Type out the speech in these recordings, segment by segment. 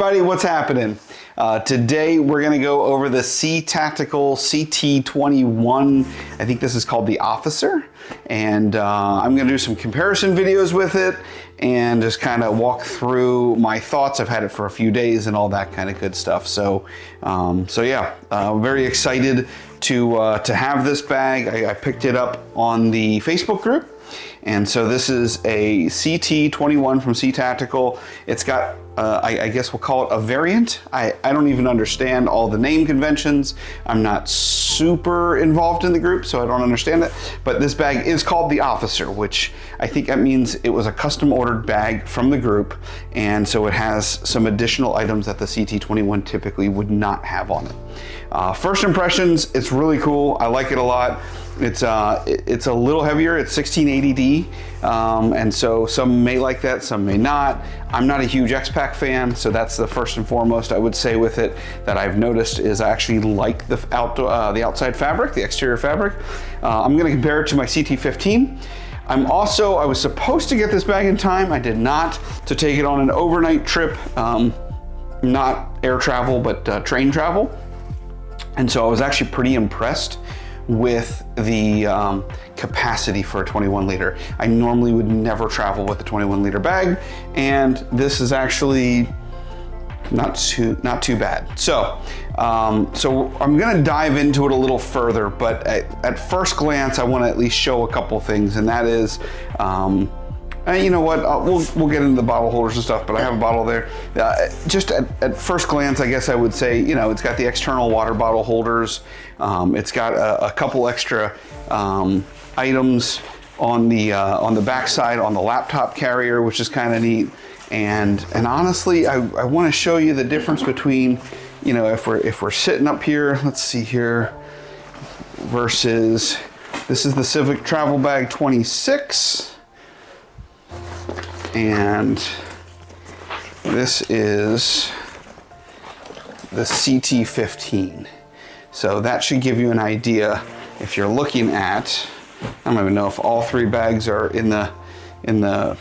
everybody, what's happening? Today we're going to go over the CTactical CT21, I think this is called The Officer, and I'm going to do some comparison videos with it and just kind of walk through my thoughts. I've had it for a few days and all that kind of good stuff. So yeah, very excited to have this bag. I picked it up on the Facebook group. And so this is a CT21 from CTactical. It's got, I guess we'll call it a variant. I don't even understand all the name conventions. I'm not super involved in the group, so I don't understand it. But this bag is called The Officer, which I think that means it was a custom ordered bag from the group. And so it has some additional items that the CT21 typically would not have on it. First impressions, it's really cool. I like it a lot. It's a little heavier. It's 1680D, and so some may like that, some may not. I'm not a huge X-Pac fan, so that's the first and foremost I would say with it that I've noticed is I actually like the outside fabric, the exterior fabric. I'm going to compare it to my CT15. I was supposed to get this bag in time. I did not, to take it on an overnight trip, not air travel, but train travel. And so I was actually pretty impressed with the capacity for a 21 liter. I normally would never travel with a 21 liter bag, and this is actually not too bad. So I'm gonna dive into it a little further, but at first glance, I wanna at least show a couple things, and that is, you know what, we'll get into the bottle holders and stuff, but I have a bottle there. Just at first glance, I guess I would say, you know, it's got the external water bottle holders. It's got a couple extra items on the back side on the laptop carrier, which is kind of neat. And honestly, I want to show you the difference between, you know, if we're sitting up here, let's see here, versus this is the Civic Travel Bag 26. And this is the CT15. So that should give you an idea if you're looking at, I don't even know if all three bags are in the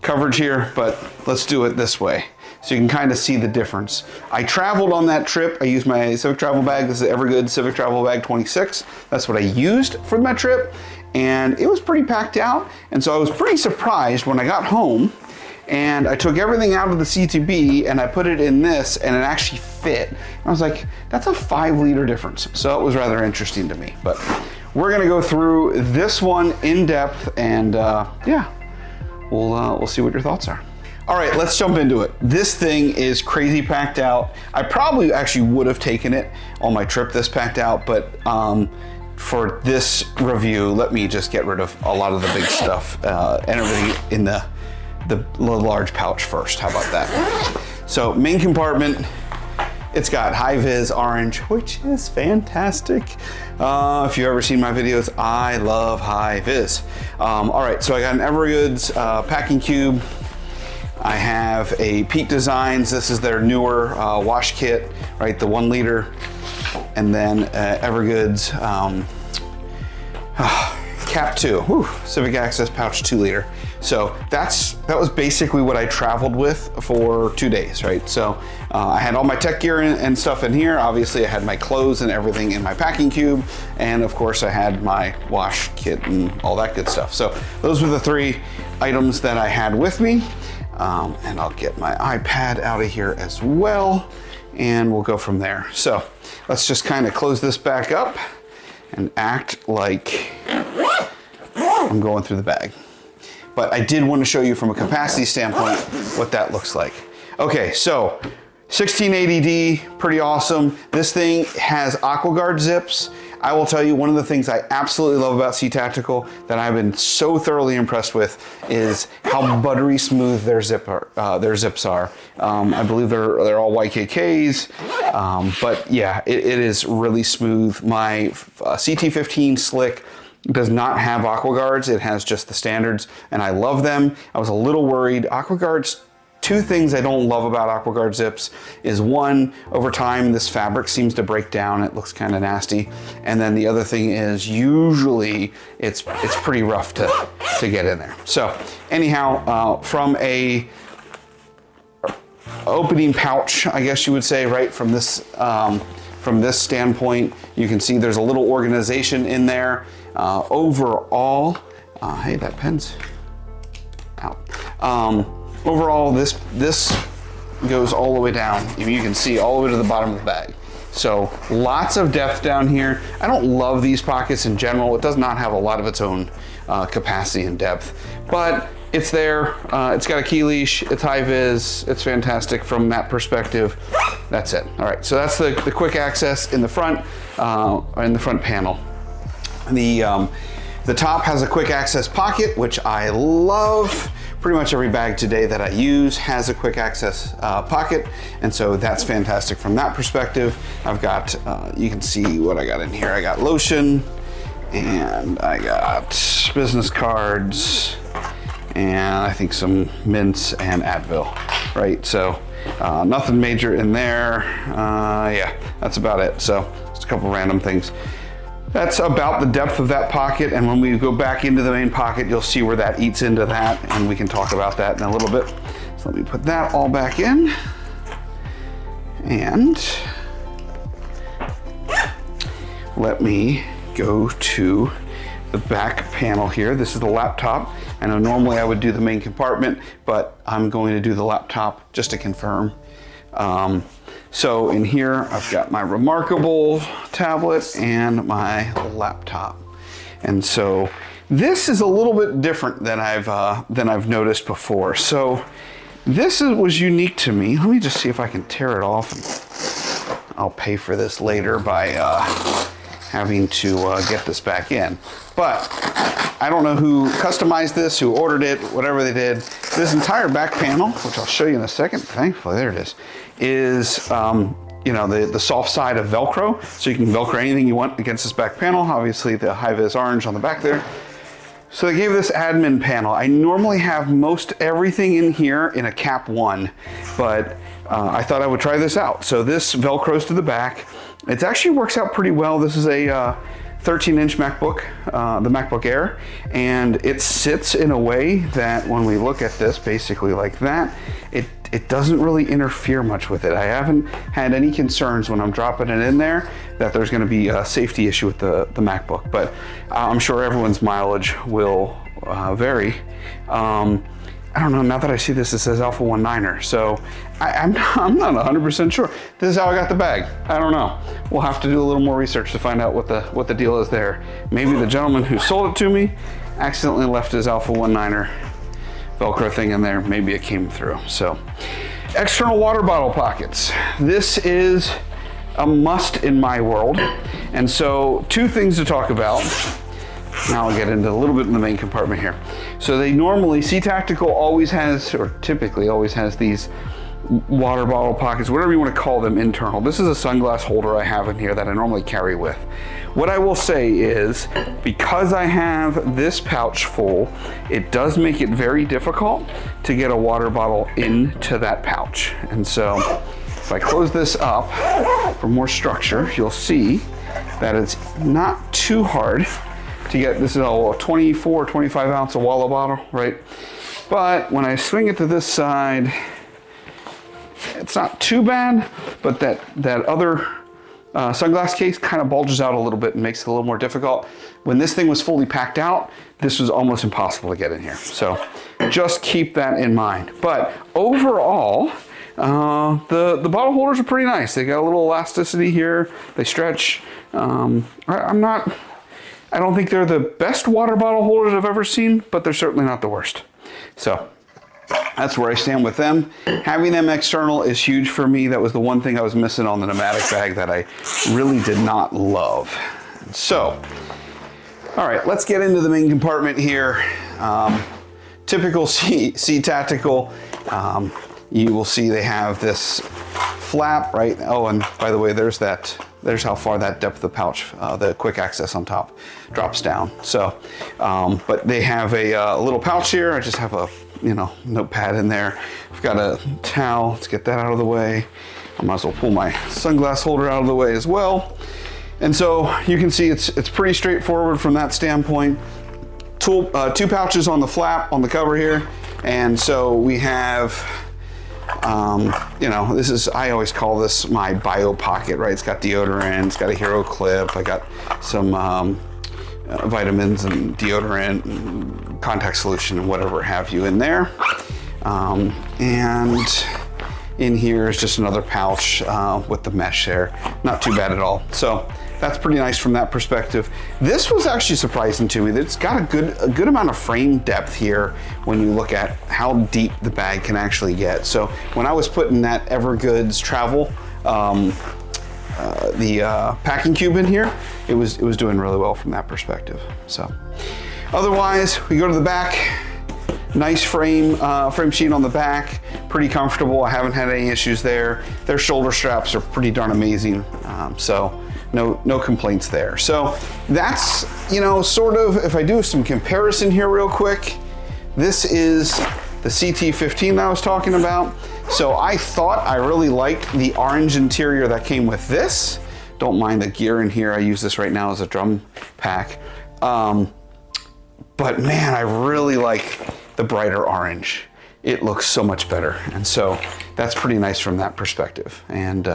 coverage here, but let's do it this way. So you can kind of see the difference. I traveled on that trip. I used my Civic Travel Bag. This is the Evergoods Civic Travel Bag 26. That's what I used for my trip. And it was pretty packed out. And so I was pretty surprised when I got home and I took everything out of the CTB and I put it in this and it actually fit. I was like, that's a 5 liter difference. So it was rather interesting to me. But we're gonna go through this one in depth and yeah, we'll see what your thoughts are. All right, let's jump into it. This thing is crazy packed out. I probably actually would have taken it on my trip this packed out, but for this review, let me just get rid of a lot of the big stuff and everything in the large pouch first. How about that? So main compartment, it's got high vis orange, which is fantastic. If you've ever seen my videos, I love high vis. All right, so I got an Evergoods packing cube. I have a Peak Designs. This is their newer wash kit, right? The 1 liter. And then Evergoods Cap 2, whew, Civic Access Pouch 2 liter. So that was basically what I traveled with for 2 days, right? So I had all my tech gear and stuff in here. Obviously I had my clothes and everything in my packing cube. And of course I had my wash kit and all that good stuff. So those were the 3 items that I had with me. And I'll get my iPad out of here as well. And we'll go from there. So let's just kind of close this back up and act like I'm going through the bag. But I did want to show you from a capacity standpoint what that looks like. Okay, so 1680D, pretty awesome. This thing has AquaGuard zips. I will tell you, one of the things I absolutely love about CTactical that I've been so thoroughly impressed with is how buttery smooth their zips are. I believe they're all YKKs, but yeah, it is really smooth. My CT15 Slick does not have AquaGuards. It has just the standards, and I love them. I was a little worried. AquaGuards, 2 things I don't love about AquaGuard zips is, 1, over time this fabric seems to break down. It looks kind of nasty. And then the other thing is usually it's pretty rough to get in there. So anyhow, from a opening pouch, I guess you would say, right, from this standpoint. You can see there's a little organization in there. Overall, hey, that pen's out. Overall, this goes all the way down. You can see all the way to the bottom of the bag. So lots of depth down here. I don't love these pockets in general. It does not have a lot of its own capacity and depth, but it's there. It's got a key leash. It's high vis. It's fantastic from that perspective. That's it. All right, so that's the quick access in the front panel. The top has a quick access pocket, which I love. Pretty much every bag today that I use has a quick access pocket, and so that's fantastic from that perspective. I've got, you can see what I got in here. I got lotion, and I got business cards, and I think some mints and Advil, right? So nothing major in there. Yeah, that's about it. So just a couple random things. That's about the depth of that pocket, and when we go back into the main pocket, you'll see where that eats into that, and we can talk about that in a little bit. So let me put that all back in, and let me go to the back panel here. This is the laptop. I know normally I would do the main compartment, but I'm going to do the laptop just to confirm. So in here, I've got my Remarkable tablet and my laptop. And so this is a little bit different than I've noticed before. So this was unique to me. Let me just see if I can tear it off. And I'll pay for this later by having to get this back in. But I don't know who customized this, who ordered it, whatever they did. This entire back panel, which I'll show you in a second, thankfully, there it is you know, the soft side of Velcro. So you can Velcro anything you want against this back panel. Obviously the high-vis orange on the back there. So they gave this admin panel. I normally have most everything in here in a cap 1, but I thought I would try this out. So this Velcros to the back. It actually works out pretty well. This is a 13-inch MacBook, the MacBook Air, and it sits in a way that when we look at this, basically like that, it doesn't really interfere much with it. I haven't had any concerns when I'm dropping it in there that there's going to be a safety issue with the MacBook, but I'm sure everyone's mileage will vary. I don't know, now that I see this, it says Alpha 19er, so I'm not 100% sure. This is how I got the bag. I don't know. We'll have to do a little more research to find out what the deal is there. Maybe the gentleman who sold it to me accidentally left his Alpha 19er Velcro thing in there. Maybe it came through. So, external water bottle pockets. This is a must in my world. And so, two things to talk about. Now I'll get into a little bit in the main compartment here. So they normally, CTactical always has, or typically always has, these water bottle pockets, whatever you want to call them, internal. This is a sunglass holder I have in here that I normally carry with. What I will say is, because I have this pouch full, it does make it very difficult to get a water bottle into that pouch. And so if I close this up for more structure, you'll see that it's not too hard to get. This is a 24, 25 ounce Walla bottle, right? But when I swing it to this side, it's not too bad, but that other sunglass case kind of bulges out a little bit and makes it a little more difficult. When this thing was fully packed out, this was almost impossible to get in here. So just keep that in mind. But overall, the bottle holders are pretty nice. They got a little elasticity here. They stretch. I don't think they're the best water bottle holders I've ever seen, but they're certainly not the worst. So that's where I stand with them. Having them external is huge for me. That was the one thing I was missing on the pneumatic bag that I really did not love. So, all right, let's get into the main compartment here. Typical CTactical. You will see they have this flap, right? Oh, and by the way, there's how far that depth of the pouch, the quick access on top, drops down. So, but they have a little pouch here. I just have a notepad in there. I've got a towel. Let's get that out of the way. I might as well pull my sunglass holder out of the way as well. And so you can see it's pretty straightforward from that standpoint. Two pouches on the flap on the cover here, and so we have You know, this is, I always call this my bio pocket, right? It's got deodorant, it's got a hero clip, I got some vitamins and deodorant and contact solution and whatever have you in there. And in here is just another pouch with the mesh there. Not too bad at all. So that's pretty nice from that perspective. This was actually surprising to me that it's got a good amount of frame depth here when you look at how deep the bag can actually get. So when I was putting that Evergoods travel, the packing cube in here, it was doing really well from that perspective. So otherwise, we go to the back. Nice frame sheet on the back, pretty comfortable. I haven't had any issues there. Their shoulder straps are pretty darn amazing. So no complaints there. So that's, you know, sort of, if I do some comparison here real quick, this is the CT15 that I was talking about. So I thought I really liked the orange interior that came with this. Don't mind the gear in here. I use this right now as a drum pack. But man, I really like the brighter orange. It looks so much better. And so that's pretty nice from that perspective. And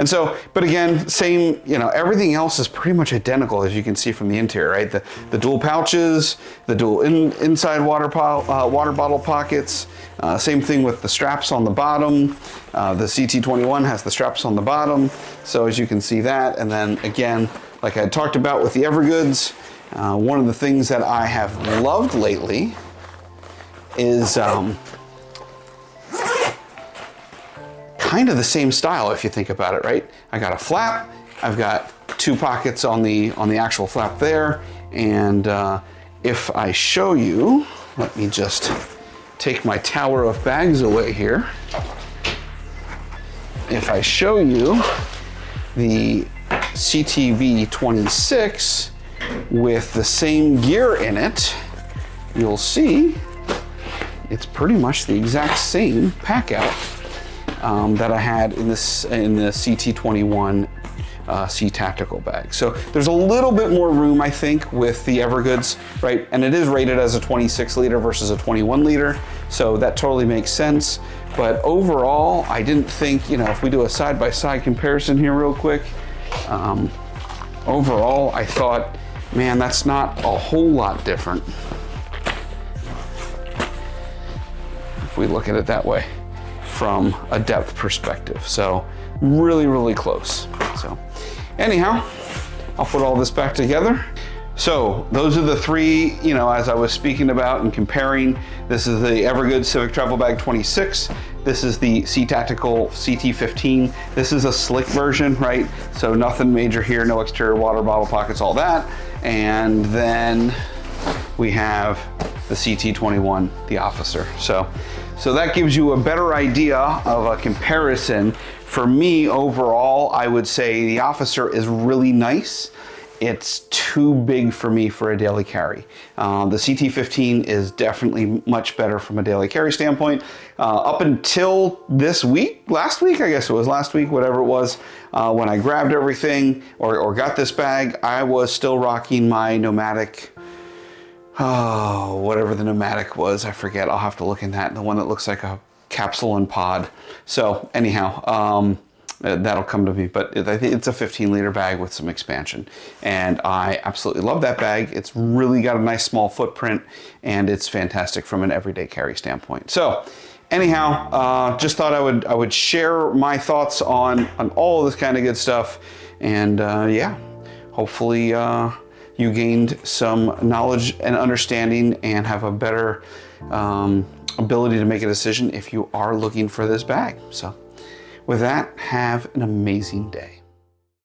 so, but again, same, you know, everything else is pretty much identical as you can see from the interior, right? The dual pouches, the dual inside water bottle pockets, same thing with the straps on the bottom. The CT21 has the straps on the bottom. So as you can see that, and then again, like I talked about with the Evergoods, one of the things that I have loved lately is kind of the same style if you think about it, right? I got a flap, I've got two pockets on the actual flap there, and if I show you, let me just take my tower of bags away here. If I show you the CTB26 with the same gear in it, you'll see it's pretty much the exact same pack out that I had in the CT21 CTactical bag. So there's a little bit more room, I think, with the Evergoods, right? And it is rated as a 26 liter versus a 21 liter. So that totally makes sense. But overall, I didn't think, you know, if we do a side-by-side comparison here real quick, overall, I thought, man, that's not a whole lot different. If we look at it that way from a depth perspective. So really, really close. So anyhow, I'll put all this back together. So those are the three, you know, as I was speaking about and comparing. This is the Evergoods Civic Travel Bag 26. This is the CTactical CT15. This is a slick version, right? So nothing major here, no exterior water bottle pockets, all that. And then we have the CT21, the Officer. So that gives you a better idea of a comparison. For me, overall, I would say the Officer is really nice. It's too big for me for a daily carry. The CT15 is definitely much better from a daily carry standpoint. Up until this week, last week, I guess it was last week, whatever it was, when I grabbed everything or got this bag, I was still rocking my Nomadic, whatever the Nomadic was, I forget. I'll have to look in that. The one that looks like a capsule and pod. So anyhow, that'll come to me, but I think it's a 15 liter bag with some expansion. And I absolutely love that bag. It's really got a nice small footprint and it's fantastic from an everyday carry standpoint. So anyhow, just thought I would share my thoughts on all of this kind of good stuff. And yeah, hopefully you gained some knowledge and understanding and have a better ability to make a decision if you are looking for this bag. So with that, have an amazing day.